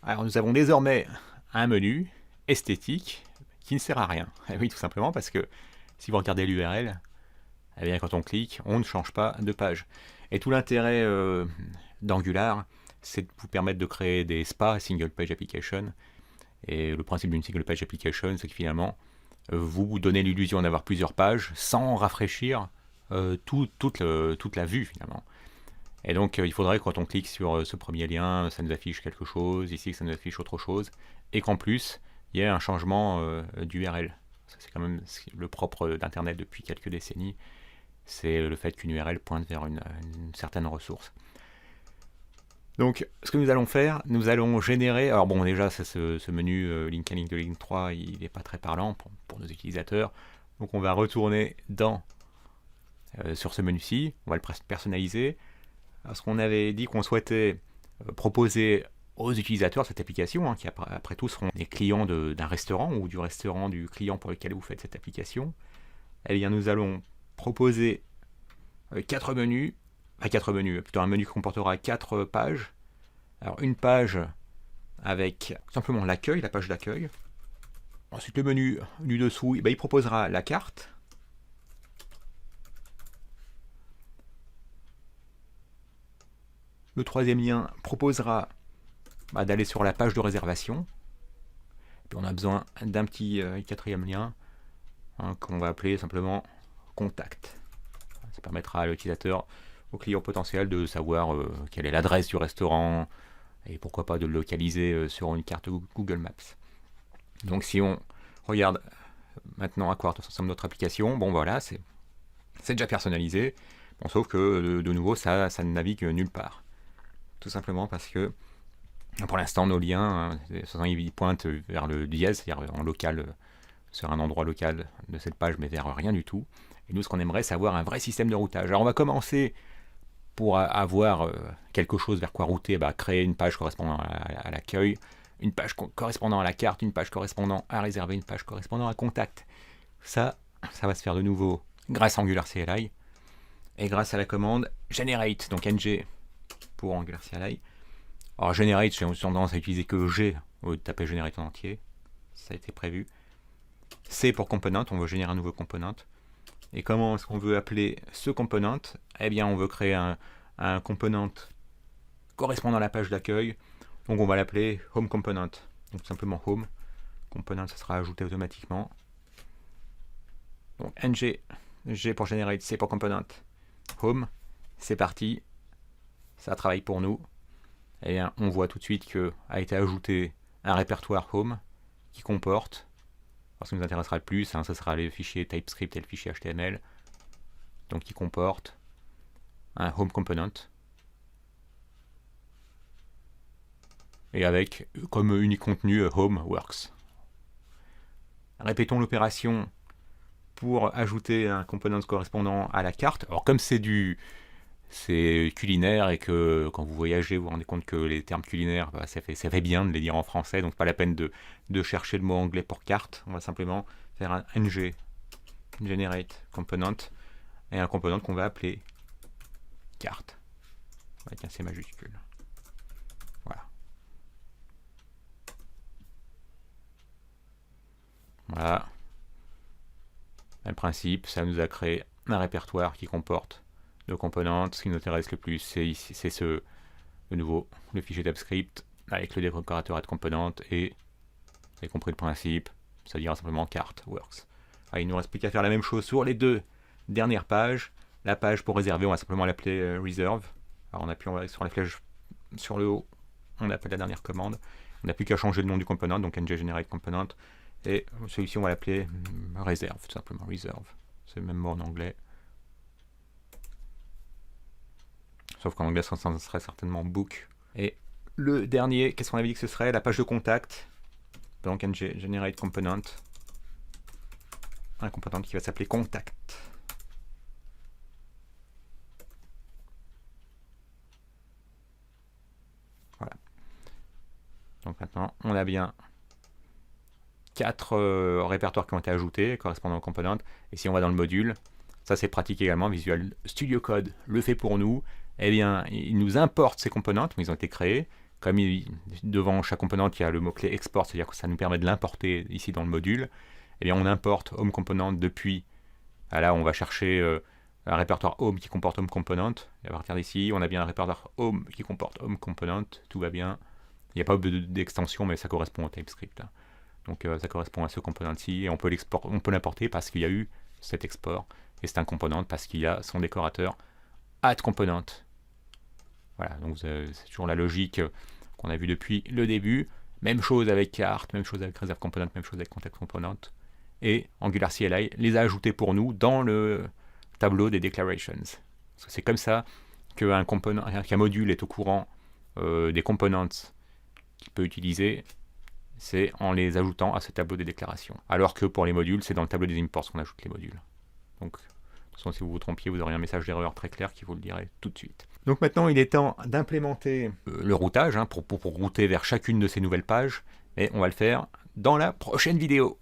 Alors nous avons désormais un menu esthétique qui ne sert à rien. Et oui, tout simplement parce que si vous regardez l'URL, eh bien, quand on clique, on ne change pas de page. Et tout l'intérêt d'Angular, c'est de vous permettre de créer des SPA, Single Page Application. Et le principe d'une Single Page Application, c'est que finalement, vous donnez l'illusion d'avoir plusieurs pages sans rafraîchir toute la vue finalement. Et donc il faudrait que quand on clique sur ce premier lien, ça nous affiche quelque chose, ici que ça nous affiche autre chose, et qu'en plus, il y ait un changement d'URL. C'est quand même le propre d'Internet depuis quelques décennies, c'est le fait qu'une URL pointe vers une certaine ressource. Donc, ce que nous allons faire, nous allons générer... Alors bon, déjà, ce menu link à link de ligne 3, il n'est pas très parlant pour nos utilisateurs. Donc, on va retourner sur ce menu-ci. On va le personnaliser. Parce qu'on avait dit qu'on souhaitait proposer aux utilisateurs cette application, qui après tout seront des clients d'un restaurant ou du restaurant du client pour lequel vous faites cette application. Eh bien, nous allons proposer 4 menus, plutôt un menu qui comportera 4 pages. Alors une page avec simplement l'accueil, la page d'accueil. Ensuite le menu du dessous, il proposera la carte. Le troisième lien proposera d'aller sur la page de réservation. Puis on a besoin d'un petit quatrième lien qu'on va appeler simplement contact. Ça permettra à l'utilisateur, au client potentiel, de savoir quelle est l'adresse du restaurant et pourquoi pas de le localiser sur une carte Google Maps. Donc si on regarde maintenant à quoi ressemble notre application, bon voilà, c'est déjà personnalisé, bon, sauf que de nouveau ça ne navigue nulle part. Tout simplement parce que pour l'instant nos liens, ils pointent vers le dièse, c'est-à-dire en local, sur un endroit local de cette page, mais vers rien du tout. Et nous, ce qu'on aimerait, c'est avoir un vrai système de routage. Alors on va commencer pour avoir quelque chose vers quoi router, créer une page correspondant à l'accueil, une page correspondant à la carte, une page correspondant à réserver, une page correspondant à contact. Ça va se faire de nouveau grâce à Angular CLI et grâce à la commande generate, donc ng pour Angular CLI. Alors generate, j'ai tendance à utiliser que G au lieu de taper generate en entier. Ça a été prévu. C pour component, on veut générer un nouveau component. Et comment est-ce qu'on veut appeler ce component? Eh bien, on veut créer un component correspondant à la page d'accueil. Donc, on va l'appeler home component. Donc, tout simplement home component, ça sera ajouté automatiquement. Donc, ng, G pour generate, C pour component, home. C'est parti. Ça travaille pour nous. Et bien, on voit tout de suite qu'a été ajouté un répertoire home qui comporte, ce qui nous intéressera le plus, ça sera les fichiers TypeScript et le fichier HTML, donc qui comporte un home component, et avec comme unique contenu home works. Répétons l'opération pour ajouter un component correspondant à la carte. Alors comme c'est culinaire et que quand vous voyagez, vous vous rendez compte que les termes culinaires, ça fait bien de les dire en français, donc pas la peine de chercher le mot anglais pour carte. On va simplement faire un ng, generate component, et un component qu'on va appeler carte, avec un C majuscule. Voilà. Voilà. Même principe, ça nous a créé un répertoire qui comporte de components. Ce qui nous intéresse le plus, c'est de nouveau le fichier TypeScript avec le décorateur de components, et vous avez compris le principe, ça dira simplement carte works. Alors, il nous reste plus qu'à faire la même chose sur les deux dernières pages. La page pour réserver, on va simplement l'appeler reserve. Alors en appuyant sur la flèche sur le haut, on appelle la dernière commande. On n'a plus qu'à changer le nom du component, donc ng generate component, et celui-ci on va l'appeler reserve, tout simplement reserve. C'est le même mot en anglais. Sauf qu'en anglais, ça serait certainement book. Et le dernier, qu'est-ce qu'on avait dit que ce serait? La page de contact. Donc, generate component. Un component qui va s'appeler contact. Voilà. Donc maintenant, on a bien 4 répertoires qui ont été ajoutés, correspondant au component. Et si on va dans le module, ça c'est pratique également, Visual Studio Code le fait pour nous. Eh bien, il nous importe ces components, ils ont été créés, comme devant chaque componente, il y a le mot-clé export, c'est-à-dire que ça nous permet de l'importer ici dans le module, eh bien on importe home component depuis, là on va chercher un répertoire home qui comporte home component, et à partir d'ici, on a bien un répertoire home qui comporte home component, tout va bien. Il n'y a pas d'extension, mais ça correspond au TypeScript. Donc ça correspond à ce component-ci, et on peut l'importer parce qu'il y a eu cet export, et c'est un component parce qu'il y a son décorateur add component. Voilà, donc c'est toujours la logique qu'on a vue depuis le début. Même chose avec carte, même chose avec reserve component, même chose avec context component. Et Angular CLI les a ajoutés pour nous dans le tableau des declarations. C'est comme ça qu'un module est au courant des components qu'il peut utiliser, c'est en les ajoutant à ce tableau des déclarations. Alors que pour les modules, c'est dans le tableau des imports qu'on ajoute les modules. Donc, de toute façon, si vous vous trompiez, vous aurez un message d'erreur très clair qui vous le dirait tout de suite. Donc maintenant, il est temps d'implémenter le routage pour router vers chacune de ces nouvelles pages. Et on va le faire dans la prochaine vidéo.